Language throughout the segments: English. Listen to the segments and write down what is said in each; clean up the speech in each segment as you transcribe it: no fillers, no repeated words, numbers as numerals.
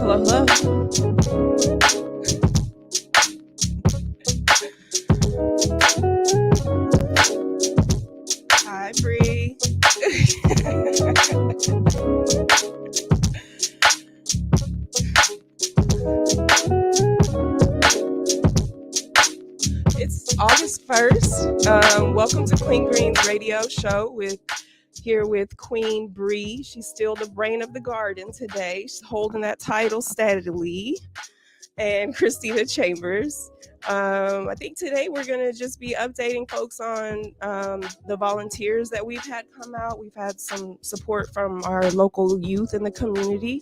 Hello, hello. Hi, Bri. It's August 1st. Welcome to Queen Green's radio show here with Queen Bri. She's still the brain of the garden today. She's holding that title steadily. And Christina Chambers. I think today we're going to just be updating folks on the volunteers that we've had come out. We've had some support from our local youth in the community,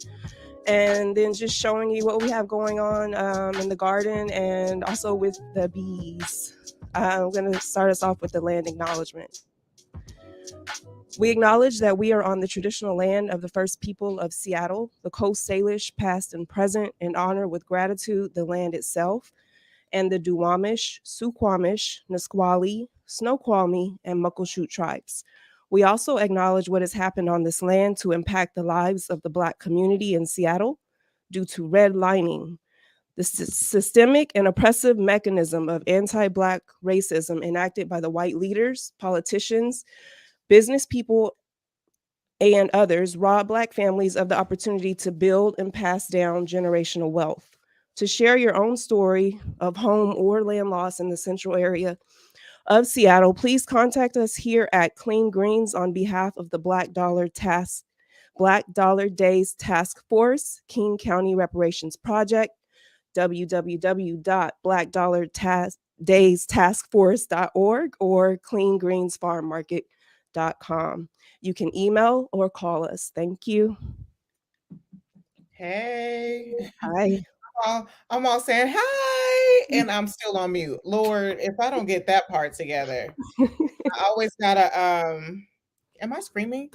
and then just showing you what we have going on in the garden and also with the bees. I'm going to start us off with the land acknowledgement. We acknowledge that we are on the traditional land of the first people of Seattle, the Coast Salish, past and present, and honor with gratitude the land itself, and the Duwamish, Suquamish, Nisqually, Snoqualmie, and Muckleshoot tribes. We also acknowledge what has happened on this land to impact the lives of the Black community in Seattle due to redlining, the systemic and oppressive mechanism of anti-Black racism enacted by the white leaders, politicians, business people, and others rob Black families of the opportunity to build and pass down generational wealth. To share your own story of home or land loss in the central area of Seattle, please contact us here at Clean Greens on behalf of the Black Dollar Days Task Force, King County Reparations Project, www.blackdollardaystaskforce.org or cleangreensfarmmarket.com. You can email or call us. Thank you. Hey. Hi. I'm all saying hi, and I'm still on mute. Lord, if I don't get that part together, I always gotta am I screaming?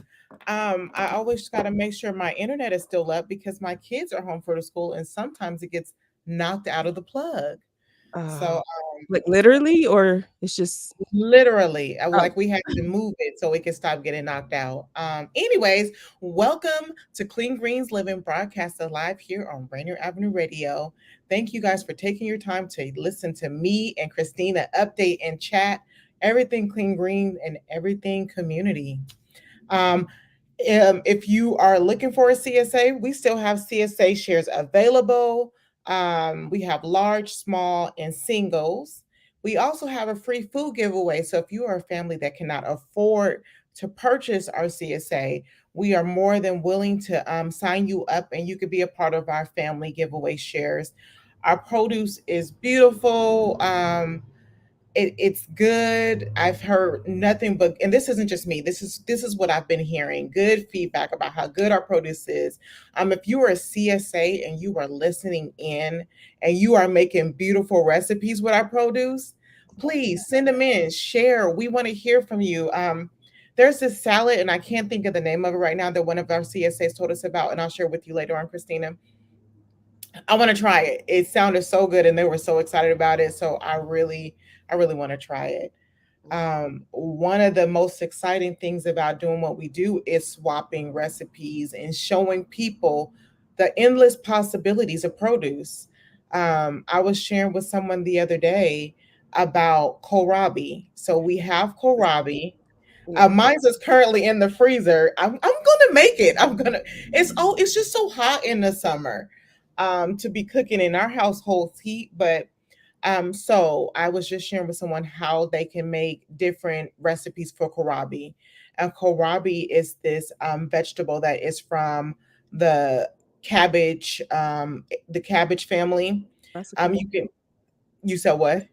I always gotta make sure my internet is still up because my kids are home for the school and sometimes it gets knocked out of the plug. So like literally, or it's just literally, like we had to move it so it could stop getting knocked out. Anyways, welcome to Clean Greens Living, broadcasted live here on Rainier Avenue Radio. Thank you guys for taking your time to listen to me and Christina update and chat everything Clean Green and everything community. If you are looking for a CSA, we still have CSA shares available. We have large, small, and singles. We also have a free food giveaway. So if you are a family that cannot afford to purchase our CSA, we are more than willing to sign you up and you could be a part of our family giveaway shares. Our produce is beautiful. It's good. I've heard nothing but, and this isn't just me. This is what I've been hearing. Good feedback about how good our produce is. If you are a CSA and you are listening in and you are making beautiful recipes with our produce, please send them in. Share. We want to hear from you. There's this salad, and I can't think of the name of it right now, that one of our CSAs told us about, and I'll share with you later on, Christina. I want to try it. It sounded so good, and they were so excited about it. So I really want to try it. One of the most exciting things about doing what we do is swapping recipes and showing people the endless possibilities of produce. I was sharing with someone the other day about kohlrabi. So we have kohlrabi. Mine's is currently in the freezer. I'm gonna make it. It's just so hot in the summer to be cooking in our household heat, but so I was just sharing with someone how they can make different recipes for kohlrabi. And kohlrabi is this vegetable that is from the cabbage family. You said what?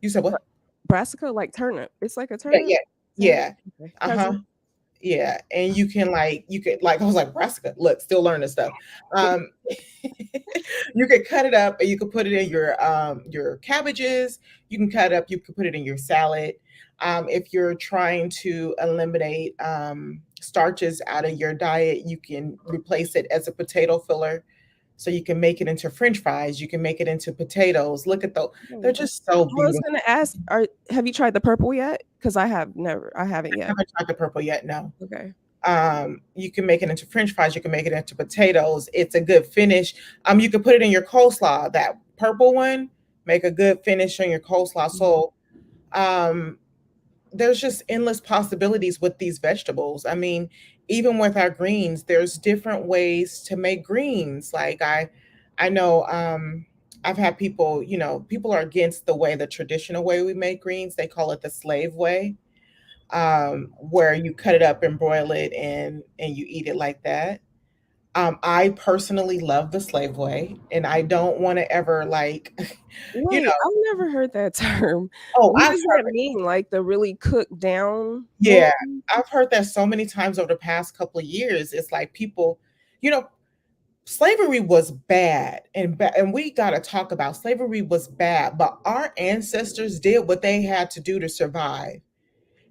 You said what? Brassica, like turnip. It's like a turnip. Yeah. Okay. Yeah, and you can I was like, brassica, look, still learning stuff. You could cut it up and you could put it in your cabbages. You can cut it up, you could put it in your salad. If you're trying to eliminate starches out of your diet, you can replace it as a potato filler. So you can make it into French fries. You can make it into potatoes. Look at those; they're just so beautiful. I was going to ask, have you tried the purple yet? Because I haven't yet. I haven't tried the purple yet. No. Okay. You can make it into French fries. You can make it into potatoes. It's a good finish. You can put it in your coleslaw. That purple one, make a good finish on your coleslaw. So um, there's just endless possibilities with these vegetables. I mean, even with our greens, there's different ways to make greens. Like I know I've had people, people are against the way, the traditional way we make greens. They call it the slave way, where you cut it up and broil it and you eat it like that. I personally love the slave way, and I don't want to ever like, you Wait, know. I've never heard that term. Oh, What I've does heard that it. mean? Like the really cooked down one? Yeah, I've heard that so many times over the past couple of years. It's like people, you know, slavery was bad, and we got to talk about slavery was bad, but our ancestors did what they had to do to survive.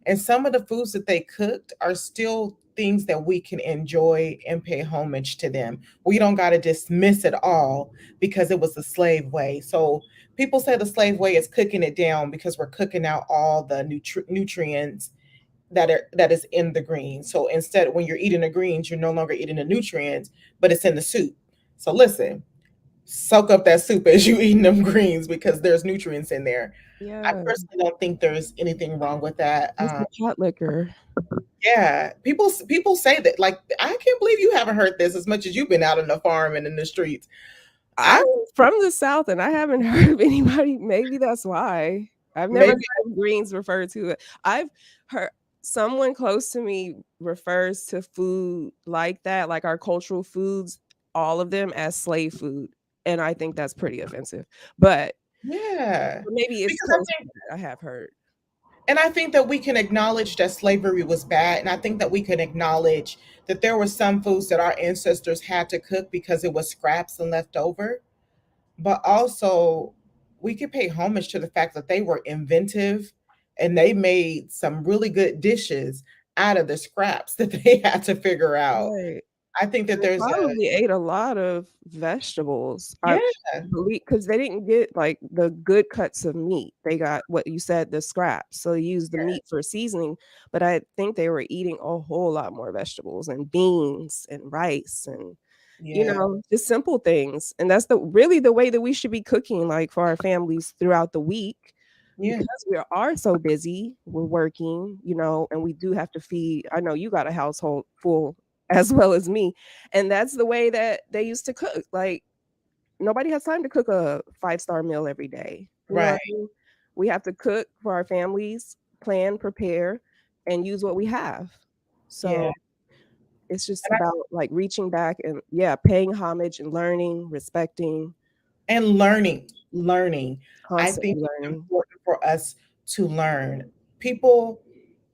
And some of the foods that they cooked are still things that we can enjoy and pay homage to them. We don't got to dismiss it all because it was the slave way. So people say the slave way is cooking it down because we're cooking out all the nutrients that is in the greens. So instead, when you're eating the greens, you're no longer eating the nutrients, but it's in the soup. So listen, soak up that soup as you eating them greens because there's nutrients in there. I Yeah, personally don't think there's anything wrong with that. it's the pot liquor. Yeah, people say that. Like, I can't believe you haven't heard this as much as you've been out on the farm and in the streets. I I'm from the South and I haven't heard of anybody. Maybe that's why. I've never maybe heard of greens referred to it. I've heard someone close to me refers to food like that, like our cultural foods, all of them as slave food. And I think that's pretty offensive. But yeah, maybe it's because I close to think that. I have heard. and I think that we can acknowledge that slavery was bad, and I think that we can acknowledge that there were some foods that our ancestors had to cook because it was scraps and left over. But also, we could pay homage to the fact that they were inventive and they made some really good dishes out of the scraps that they had to figure out. Right. I think that They there's a probably ate a lot of vegetables. I yeah, believe because they didn't get, like, the good cuts of meat. They got what you said, the scraps, so they used the meat for seasoning, but I think they were eating a whole lot more vegetables and beans and rice and, yeah, just simple things, and that's the way that we should be cooking, like, for our families throughout the week yeah, because we are so busy, we're working, and we do have to feed. I know you got a household full as well as me, and that's the way that they used to cook. Like, nobody has time to cook a five-star meal every day. You know what right, I mean? We have to cook for our families, plan, prepare, and use what we have. yeah. So it's just And, about like reaching back and yeah, paying homage and learning, respecting, and learning. I think constantly it's learning. important for us to learn. People,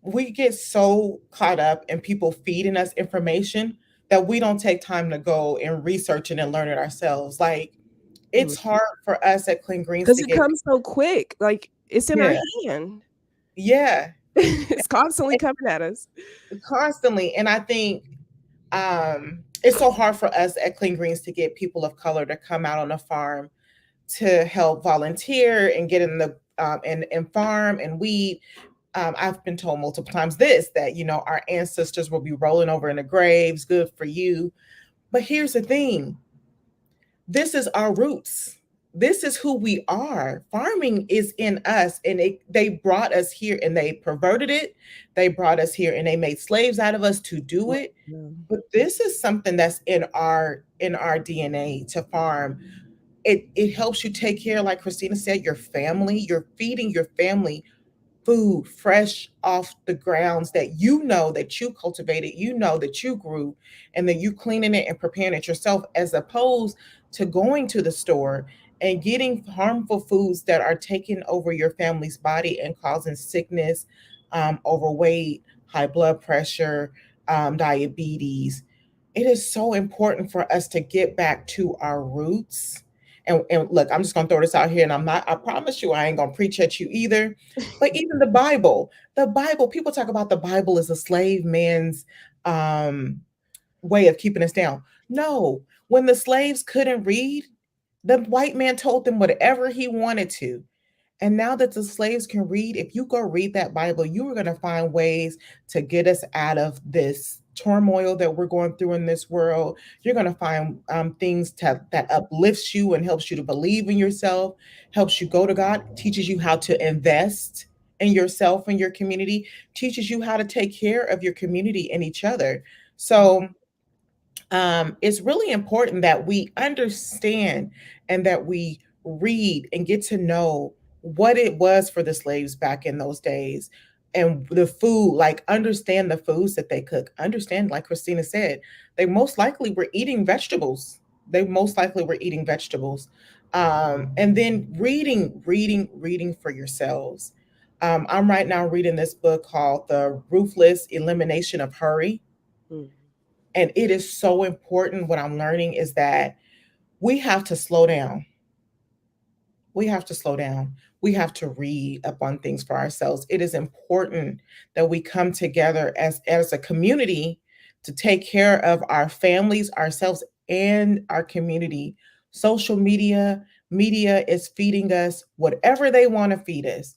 we get so caught up in people feeding us information that we don't take time to go and research it and learn it ourselves. Like, it's hard for us at Clean Greens Because to it get comes so quick, like, it's in our yeah, hand. yeah, It's constantly coming at us. constantly. And I think it's so hard for us at Clean Greens to get people of color to come out on the farm to help volunteer and get in the and farm and weed. I've been told multiple times this that our ancestors will be rolling over in the graves. Good for you. But here's the thing: this is our roots. This is who we are. Farming is in us, and they brought us here, and they perverted it. They brought us here, and they made slaves out of us to do Right, it. yeah. But this is something that's in our DNA to farm. It helps you take care, like Christina said, your family. You're feeding your family food fresh off the grounds that that you cultivated, that you grew, and that you cleaning it and preparing it yourself, as opposed to going to the store and getting harmful foods that are taking over your family's body and causing sickness, overweight, high blood pressure, diabetes. It is so important for us to get back to our roots. And look, I'm just gonna throw this out here, and I promise you, I ain't gonna preach at you either. But even the Bible, people talk about the Bible as a slave man's um, way of keeping us down. No, when the slaves couldn't read, the white man told them whatever he wanted to. And now that the slaves can read, if you go read that Bible, you are going to find ways to get us out of this turmoil that we're going through in this world. You're going to find things that uplifts you and helps you to believe in yourself, helps you go to God, teaches you how to invest in yourself and your community, teaches you how to take care of your community and each other. So it's really important that we understand and that we read and get to know what it was for the slaves back in those days, and the food, like understand the foods that they cook. Understand, like Christina said, they most likely were eating vegetables. They most likely were eating vegetables. And then reading for yourselves. I'm right now reading this book called The Ruthless Elimination of Hurry, Mhm. and it is so important. What I'm learning is that we have to slow down. We have to slow down. We have to read up on things for ourselves. It is important that we come together as a community to take care of our families, ourselves, and our community. Social media is feeding us whatever they want to feed us.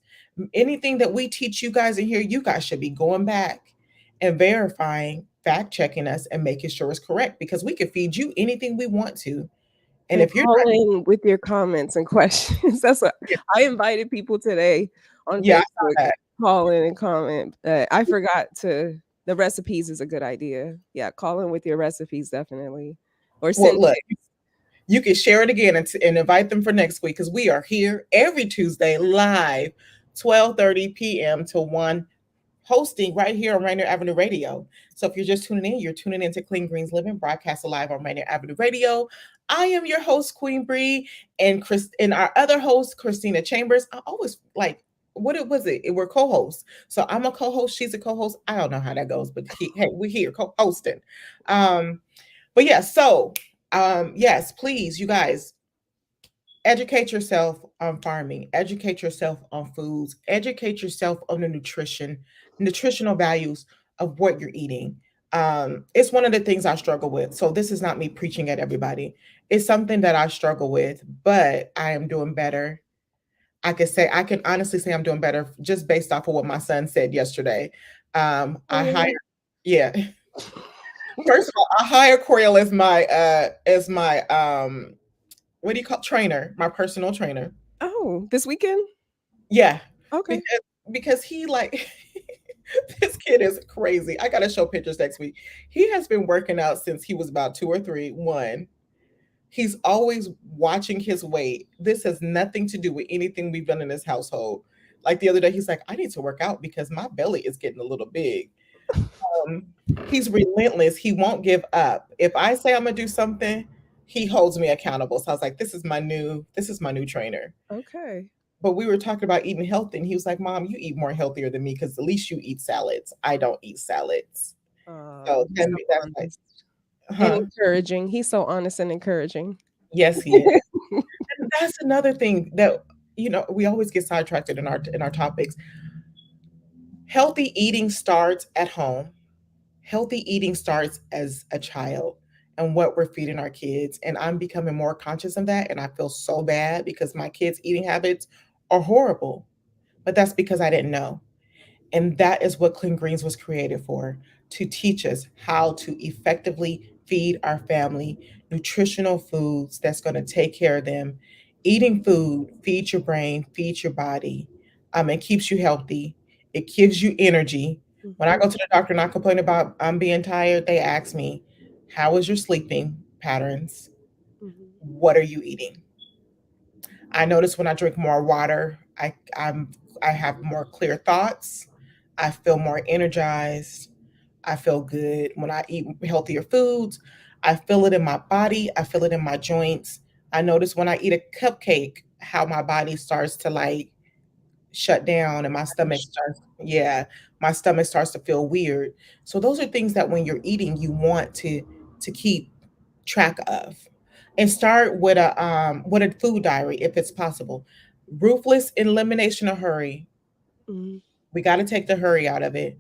Anything that we teach you guys in here, you guys should be going back and verifying, fact checking us, and making sure it's correct, because we can feed you anything we want to. And And if you're call not, in with your comments and questions. That's what yeah, I invited people today on yeah, I Facebook. saw that. Call in and comment. I forgot to. The recipes is a good idea. Yeah, call in with your recipes definitely, or Well, send look, pics. you can share it again and invite them for next week, because we are here every Tuesday live, 12:30 p.m. to 1, hosting right here on Rainier Avenue Radio. So if you're just tuning in, you're tuning in to Clean Greens Living, broadcast live on Rainier Avenue Radio. I am your host, Queen Bree, and our other host, Christina Chambers. I always like, what it was it? We're co-hosts. So I'm a co-host, she's a co-host. I don't know how that goes, but hey, we're here co-hosting. Um, but yeah, so yes, please, you guys, educate yourself on farming, educate yourself on foods, educate yourself on the nutritional values of what you're eating. It's one of the things I struggle with. So this is not me preaching at everybody. It's something that I struggle with, but I am doing better. I can honestly say I'm doing better just based off of what my son said yesterday. I hired, Oh, yeah. First of all, I hired Coriel as my what do you call trainer, my personal trainer. oh, this weekend? Yeah, Okay. because he like this kid is crazy. I gotta show pictures next week. He has been working out since he was about 2 or 3. One, he's always watching his weight. This has nothing to do with anything we've done in this household. Like the other day, he's like, I need to work out because my belly is getting a little big. Um, he's relentless. He won't give up. If I say I'm gonna do something, he holds me accountable. So I was like, this is my new trainer. Okay. But we were talking about eating healthy, and he was like, Mom, you eat more healthier than me because at least you eat salads. I don't eat salads. So He's then so that's like, honest and huh? encouraging. He's so honest and encouraging. Yes, he is. And that's another thing that we always get sidetracked in our topics. Healthy eating starts at home. Healthy eating starts as a child and what we're feeding our kids. And I'm becoming more conscious of that. And I feel so bad because my kids' eating habits are horrible. But that's because I didn't know. And that is what Clean Greens was created for, to teach us how to effectively feed our family nutritional foods that's going to take care of them. Eating food feeds your brain, feeds your body, it keeps you healthy. It gives you energy. When I Mhm, go to the doctor and I complain about being tired, they ask me, how is your sleeping patterns? mhm, What are you eating? I notice when I drink more water, I have more clear thoughts. I feel more energized. I feel good when I eat healthier foods. I feel it in my body. I feel it in my joints. I notice when I eat a cupcake how my body starts to like shut down and my stomach starts to feel weird. So those are things that when you're eating you want to keep track of. And start with a food diary if it's possible. Ruthless elimination of hurry. mhm, We got to take the hurry out of it.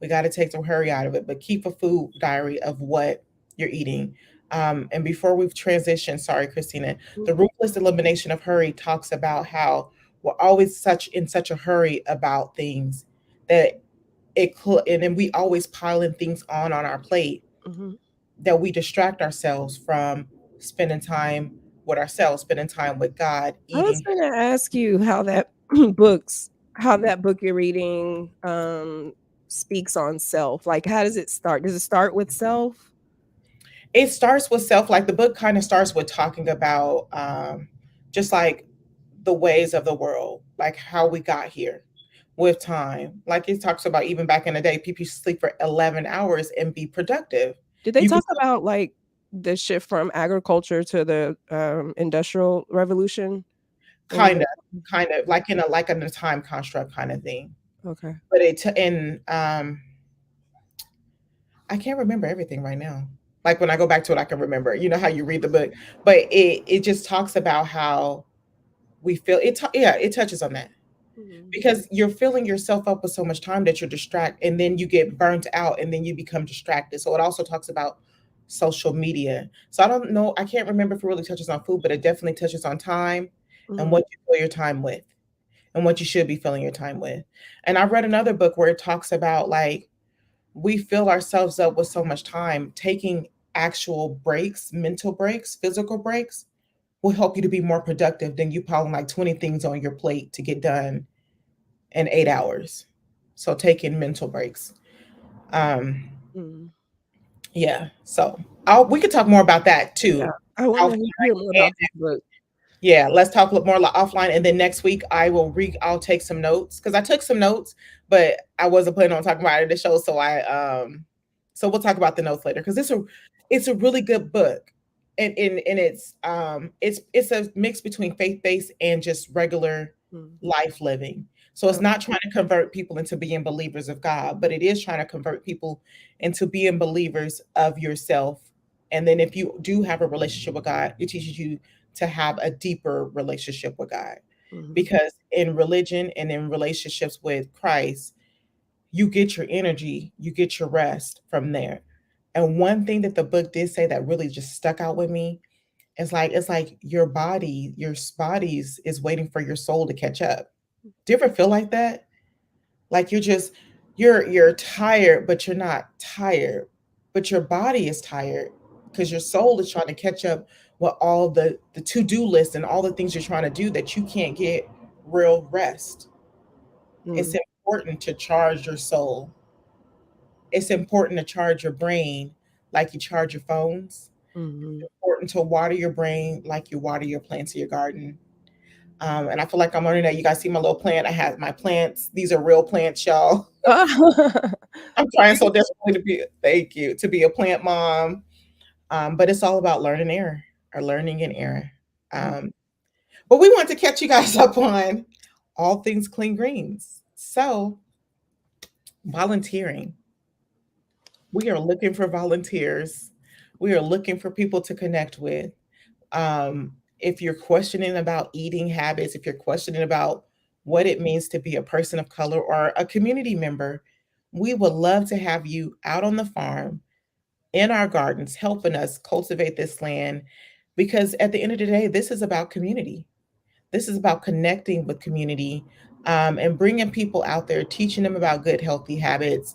We got to take the hurry out of it, but keep a food diary of what you're eating. And before we've transitioned, sorry, Christina, the mhm. ruthless elimination of hurry talks about how we're always such in such a hurry about things that and then we always piling things on our plate Hmm. that we distract ourselves from spending time with ourselves, spending time with God, I was eating. going to ask you how that books, how that book you're reading speaks on self. Like, how does it start? Does it start with self? It starts with self, like the book kind of starts with talking about just like the ways of the world, like how we got here with time. Like it talks about even back in the day, people used to sleep for 11 hours and be productive. Did they You could talk about like the shift from agriculture to the industrial revolution in kind the of, kind of like in a time construct kind of thing. okay. But in I can't remember everything right now. Like when I go back to it, I can remember. You know how you read the book, but it just talks about how we feel. Yeah, it touches on that Mhm. because you're filling yourself up with so much time that you're distracted, and then you get burnt out, and then you become distracted. So it also talks about social media. So I don't know. I can't remember if it really touches on food, but it definitely touches on time and Mhm. what you fill your time with, and what you should be filling your time with. And I read another book where it talks about like we fill ourselves up with so much time. Taking actual breaks, mental breaks, physical breaks will help you to be more productive than you piling like 20 things on your plate to get done in 8 hours. So taking mental breaks. Um, Mhm. yeah. So we could talk more about that Yeah, too. I want Offline. to hear more about this book. Yeah, let's talk a little more offline, and then next week I will I'll take some notes because I took some notes, but I wasn't planning on talking about it in the show. So we'll talk about the notes later because it's a really good book, and it's a mix between faith based and just regular Mm. life living. So it's Oh, not trying to convert people into being believers of God, but it is trying to convert people into being believers of yourself. And then if you do have a relationship with God, it teaches you to have a deeper relationship with God. mhm. Because in religion and in relationships with Christ, you get your energy, you get your rest from there. And one thing that the book did say that really just stuck out with me is like it's like your bodies is waiting for your soul to catch up. Do you ever feel like that? Like you're tired, but you're not tired. But your body is tired because your soul is trying to catch up with all the to-do list and all the things you're trying to do that you can't get real rest. It's Mm. important to charge your soul. It's important to charge your brain like you charge your phones. Mhm. Important to water your brain like you water your plants in your garden. And I feel like I'm learning that. You guys see my little plant. I have my plants. These are real plants, y'all. I'm trying so desperately to be, thank you, to be a plant mom. But it's all about learning error or learning and error. Um, but we want to catch you guys up on all things clean greens. So, volunteering. We are looking for volunteers. We are looking for people to connect with. If you're questioning about eating habits, if you're questioning about what it means to be a person of color or a community member, we would love to have you out on the farm in our gardens helping us cultivate this land because at the end of the day, this is about community. This is about connecting with community and bringing people out there, teaching them about good, healthy habits,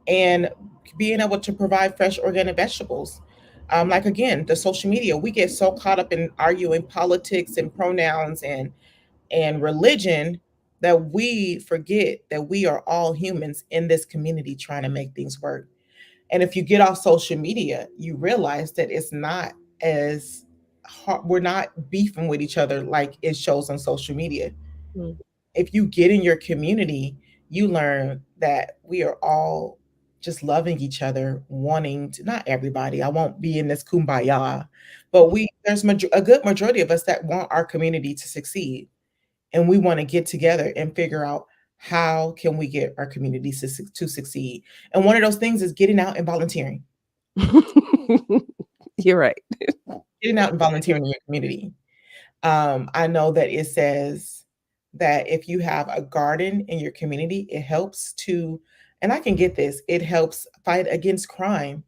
and being able to provide fresh organic vegetables. Like again, the social media, we get so caught up in arguing politics and pronouns and religion that we forget that we are all humans in this community trying to make things work. And if you get off social media, you realize that it's not as hard, we're not beefing with each other like it shows on social media. Mm. If you get in your community, you learn that we are all just loving each other, wanting to, not everybody, I won't be in this kumbaya, but there's a good majority of us that want our community to succeed. And we want to get together and figure out how can we get our communities to succeed. And one of those things is getting out and volunteering, You're right. getting out and volunteering in your community. I know that it says that if you have a garden in your community, it helps to, and I can get this, it helps fight against crime.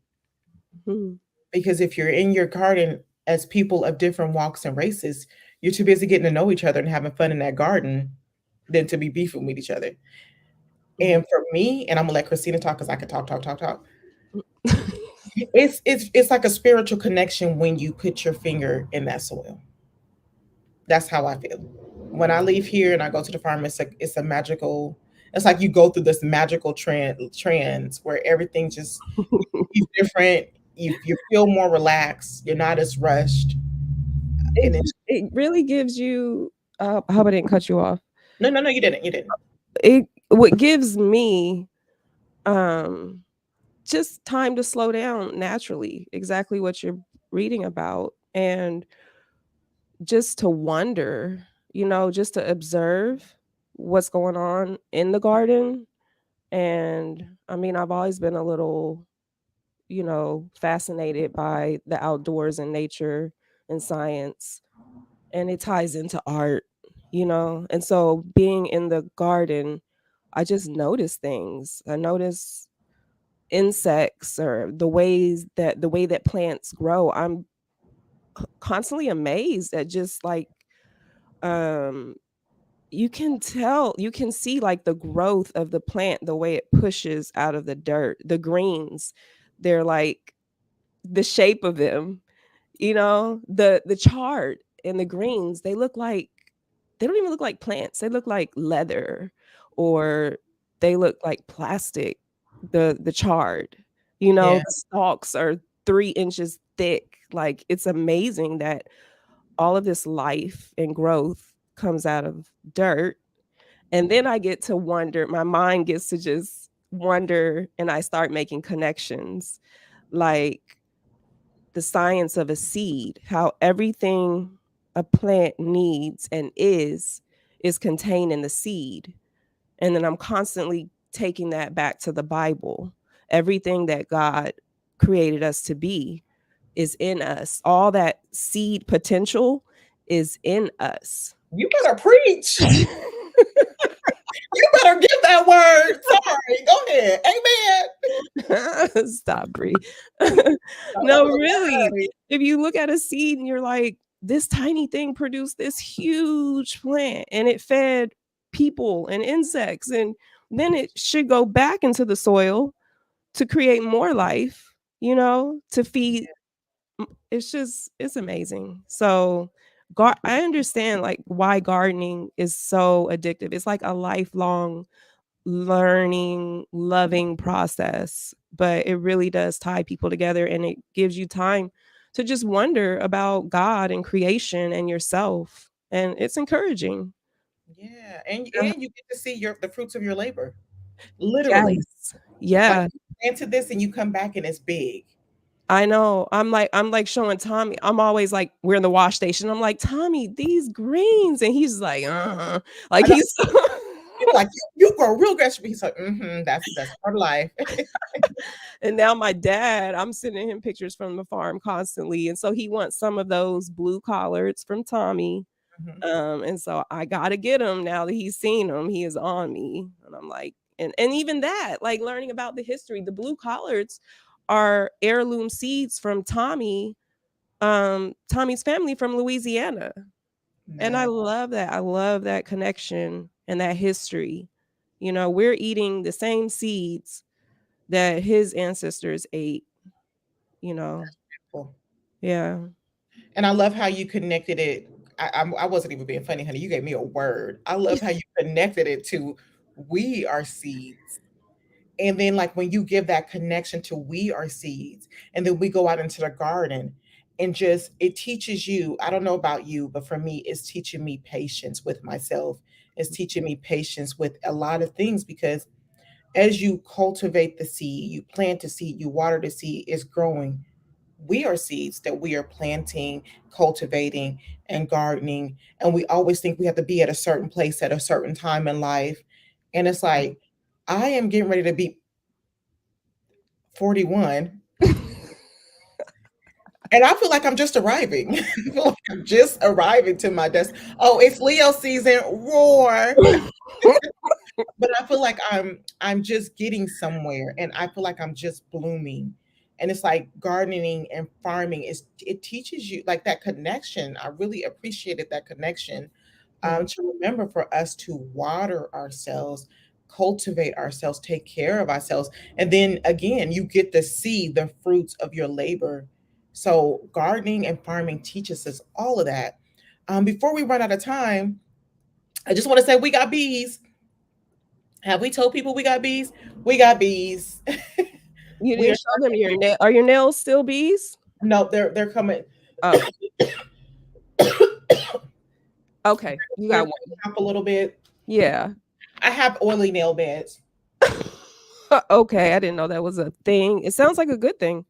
Mhm. Because if you're in your garden as people of different walks and races, you're too busy getting to know each other and having fun in that garden than to be beefing with each other. Mhm. And for me, and I'm gonna let Christina talk because I could talk, talk, talk, talk. It's like a spiritual connection when you put your finger in that soil. That's how I feel. When I leave here and I go to the farm, it's a magical. It's like you go through this magical trends where everything just is different. You feel more relaxed. You're not as rushed. it And it's it really gives you. I hope I didn't cut you off. no, you didn't. You didn't. It what gives me um just time to slow down naturally. Exactly what you're reading about, and just to wonder, just to observe what's going on in the garden. And I mean, I've always been a little, fascinated by the outdoors and nature and science, and it ties into art. And so being in the garden, I just notice things. I notice insects or the way that plants grow. I'm constantly amazed at just like um you can see like the growth of the plant, the way it pushes out of the dirt. The greens, they're like the shape of them, the chard and the greens, they don't even look like plants. They look like leather, or they look like plastic. The chard, Yeah. the stalks are 3 inches thick. Like, it's amazing that all of this life and growth comes out of dirt. And then I get to wonder, my mind gets to just wonder, and I start making connections, like the science of a seed, how everything a plant needs and is contained in the seed. And then I'm constantly taking that back to the Bible. Everything that God created us to be is in us. All that seed potential is in us. You better preach. You better give that word. Sorry. Go ahead. Amen. Stop, Bri. No, that No, was a really. word. If you look at a seed and you're like, this tiny thing produced this huge plant and it fed people and insects, and then it should go back into the soil to create more life, to feed. It's amazing. So, I understand like why gardening is so addictive. It's like a lifelong learning, loving process, but it really does tie people together, and it gives you time to just wonder about God and creation and yourself. And it's encouraging. Yeah. And Uh, you get to see the fruits of your labor. Literally. Yes. Like Yeah. you planted this and you come back and it's big. I know. I'm like showing Tommy. I'm always like, we're in the wash station. I'm like, Tommy, these greens. And he's like, like I know he's people like you grow real vegetables. He's like, that's part of life. And now my dad, I'm sending him pictures from the farm constantly. And so he wants some of those blue collards from Tommy. Mhm. And so I gotta get him now that he's seen them. He is on me. And I'm like, and even that, like learning about the history, the blue collards are heirloom seeds from Tommy's family from Louisiana. And I Nice. love that. I love that connection and that history. We're eating the same seeds that his ancestors ate, you know. Cool. Yeah. And I love how you connected it. I wasn't even being funny, honey. You gave me a word. I love how you connected it to we are seeds. And then, like, when you give that connection to we are seeds, and then we go out into the garden and just it teaches you. I don't know about you, but for me, it's teaching me patience with myself. It's teaching me patience with a lot of things because as you cultivate the seed, you plant the seed, you water the seed, it's growing. We are seeds that we are planting, cultivating, and gardening. And we always think we have to be at a certain place at a certain time in life. And it's like, I am getting ready to be 41. And I feel like I'm just arriving. I feel like I'm just arriving to my desk. Oh, it's Leo season. Roar. But I feel like I'm just getting somewhere and I feel like I'm just blooming. And it's like gardening and farming it teaches you like that connection. I really appreciated that connection Yeah. to remember for us to water ourselves cultivate ourselves, take care of ourselves. And then again, you get to see the fruits of your labor. So gardening and farming teaches us all of that. Before we run out of time, I just want to say we got bees. Have we told people we got bees? We got bees. You We are didn't show them your nail. Are your nails still bees? no, they're coming. Oh, okay. You They're got coming up a little bit. Yeah. I have oily nail beds. Okay, I didn't know that was a thing. It sounds like a good thing.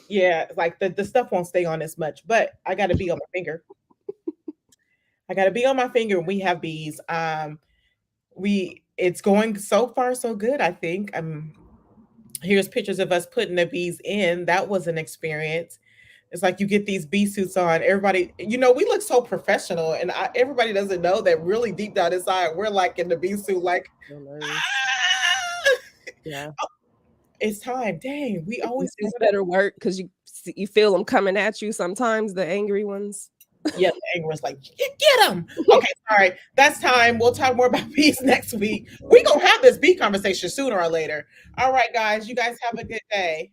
Yeah, like the stuff won't stay on as much, but I got to be on my finger. I got to be on my finger. And we have bees. We it's going so far so good. I think. Here's pictures of us putting the bees in. That was an experience. It's like you get these bee suits on. Everybody, we look so professional, and everybody doesn't know that really deep down inside, we're like in the bee suit, like, Yeah. oh, it's time. Dang, we always do It's better work because you feel them coming at you sometimes, the angry ones. Yeah, the anger was like, get them. Okay, all right, that's time. We'll talk more about bees next week. We're going to have this bee conversation sooner or later. All right, guys, you guys have a good day.